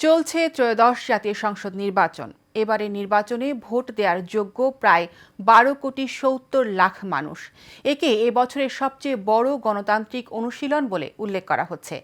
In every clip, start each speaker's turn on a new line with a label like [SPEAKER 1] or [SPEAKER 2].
[SPEAKER 1] চলছে ত্রয়োদশ জাতীয় সংসদ নির্বাচন। এবারে নির্বাচনে ভোট দেওয়ার যোগ্য প্রায় 12,70,00,000 মানুষ। একে এবছরের সবচেয়ে বড় গণতান্ত্রিক অনুশীলন বলে উল্লেখ করা হচ্ছে।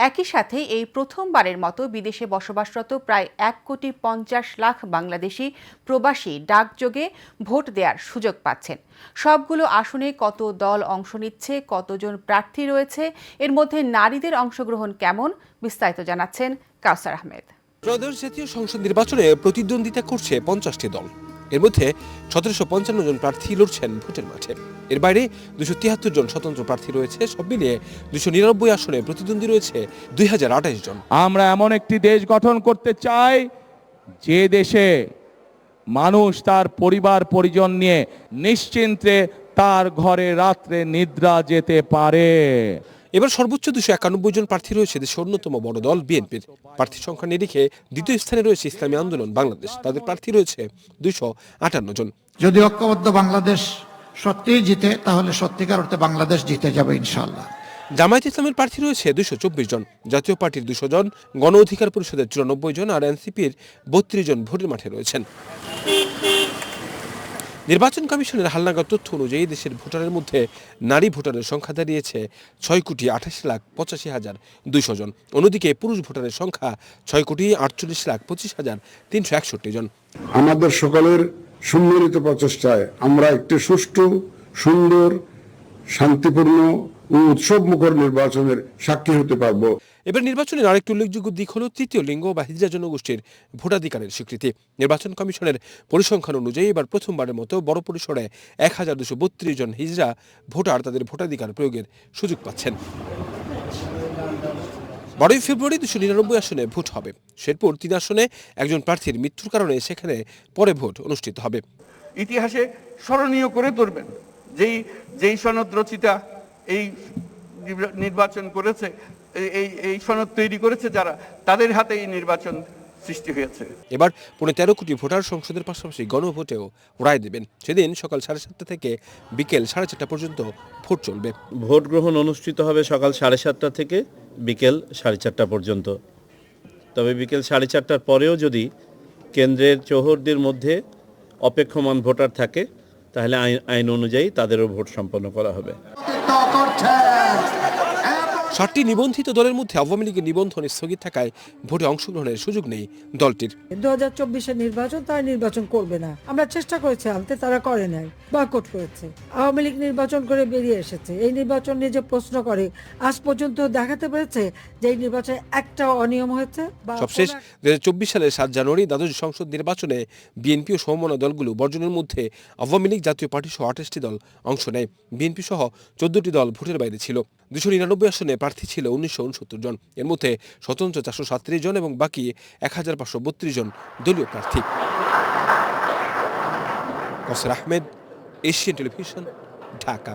[SPEAKER 1] একই সাথে এই প্রথমবারের মতো বিদেশে বসবাসরত প্রায় 1,50,00,000 বাংলাদেশি প্রবাসী ডাকযোগে ভোট দেওয়ার সুযোগ পাচ্ছেন। সবগুলো আসনে কত দল অংশ নিচ্ছে, কতজন প্রার্থী রয়েছে, এর মধ্যে নারীদের অংশগ্রহণ কেমন, বিস্তারিত জানাচ্ছেন কাউসার আহমেদ।
[SPEAKER 2] ত্রয়োদশ জাতীয় সংসদ নির্বাচনে প্রতিদ্বন্দ্বিতা করছে 50টি দল। এর মধ্যে 1755 জন প্রার্থী লড়ছেন ভোটের মাঠে। এর বাইরে 273 জন স্বতন্ত্র প্রার্থী রয়েছে। সব মিলিয়ে 299 আসনে প্রতিদ্বন্দ্বী রয়েছে 2028 জন।
[SPEAKER 3] আমরা এমন একটি দেশ গঠন করতে চাই যে দেশে মানুষ তার পরিবার পরিজন নিয়ে নিশ্চিন্তে তার ঘরে রাত্রে নিদ্রা যেতে পারে।
[SPEAKER 2] এবার সর্বোচ্চ 291 জন প্রার্থী রয়েছে দেশের অন্যতম বড় দল বিএনপির। প্রার্থী সংখ্যা নিরিখে দ্বিতীয় স্থানে রয়েছে ইসলামী আন্দোলন বাংলাদেশ, তাদের প্রার্থী রয়েছে 258 জন।
[SPEAKER 4] যদি ঐক্যবদ্ধ বাংলাদেশ সত্যিই জিতে, তাহলে সত্যিকার অর্থে বাংলাদেশ জিতে যাবে ইনশাআল্লাহ।
[SPEAKER 2] জামায়াত ইসলামের প্রার্থী রয়েছে 224 জন, জাতীয় পার্টির 200 জন, গণ অধিকার পরিষদের 94 জন আর এনসিপির 32 জন ভোটের মাঠে রয়েছেন। নির্বাচন কমিশনের হালনাগাদ তথ্য অনুযায়ী দেশের ভোটারের মধ্যে নারী ভোটারের সংখ্যা দাঁড়িয়েছে 6,28,85,200 জন। অন্যদিকে পুরুষ ভোটারের সংখ্যা 6,48,25,361 জন।
[SPEAKER 5] আমাদের সকলের সম্মিলিত প্রচেষ্টায় আমরা একটি সুষ্ঠু, সুন্দর, শান্তিপূর্ণ ও উৎসবমুখর নির্বাচনের সাক্ষী হতে পারব।
[SPEAKER 2] এবার নির্বাচনের আরেকটি উল্লেখযোগ্য দিক হল তৃতীয় লিঙ্গ বা হিজড়া জনগোষ্ঠীর ভোটাধিকারের স্বীকৃতি। নির্বাচন কমিশনের পরিসংখ্যান অনুযায়ী এবার প্রথমবারের মতো বড় পরিসরে 1,232 জন হিজড়া ভোটার তাদের ভোটাধিকার প্রয়োগের সুযোগ পাচ্ছেন। 12 ফেব্রুয়ারি 299 আসনে ভোট হবে। শেরপুর 3 আসনে একজন প্রার্থীর মৃত্যুর কারণে সেখানে পরে ভোট অনুষ্ঠিত হবে।
[SPEAKER 6] ইতিহাসে স্মরণীয় করে তুলবেন যেই সনদ রচিতা এই নির্বাচন করেছে, এই সনদ তৈরি করেছে যারা, তাদের হাতে এই নির্বাচন সৃষ্টি হয়েছে।
[SPEAKER 2] এবার 13 কোটি ভোটার সংসদের পাশাপাশি গণভোটেও রায় দেবেন। সেদিন সকাল 7:30 থেকে বিকেল 4:30 পর্যন্ত ভোট চলবে।
[SPEAKER 7] ভোট গ্রহণ অনুষ্ঠিত হবে সকাল 7:30 থেকে বিকেল 4:30 পর্যন্ত। তবে বিকেল 4:30টার পরেও যদি কেন্দ্রের চৌহদ্দির মধ্যে অপেক্ষমান ভোটার থাকে, তাহলে আইন অনুযায়ী তাদেরও ভোট সম্পন্ন করা হবে।
[SPEAKER 2] 7টি নিবন্ধিত দলের মধ্যে আওয়ামী লীগের নিবন্ধন স্থগিত থাকায় ভোটে অংশগ্রহণের সুযোগ নেই দলটির।
[SPEAKER 8] 2024-এর নির্বাচন তারা নির্বাচন করবে না, আমরা চেষ্টা করেছি আনতে, তারা করে নাই, বয়কট করেছে। আওয়ামী লীগ নির্বাচন করে বেরিয়ে এসেছে। এই নির্বাচন নিয়ে যে প্রশ্ন করে, আজ পর্যন্ত দেখাতে পেরেছে যে এই নির্বাচনে একটা অনিয়ম হয়েছে।
[SPEAKER 2] সবশেষ 2024 সালের 7 জানুয়ারি দ্বাদশ সংসদ নির্বাচনে বিএনপি ও সমমনা দলগুলো বর্জনের মধ্যে আওয়ামী লীগ, জাতীয় পার্টি সহ 28টি দল অংশ নেয়। বিএনপি সহ 14টি দল ভোটের বাইরে ছিল। 299 আসনে প্রার্থী ছিল 1969 জন। এর মধ্যে স্বতন্ত্র 437 জন এবং বাকি 1,532 জন দলীয় প্রার্থী। কাউসার আহমেদ, এশিয়ান টেলিভিশন, ঢাকা।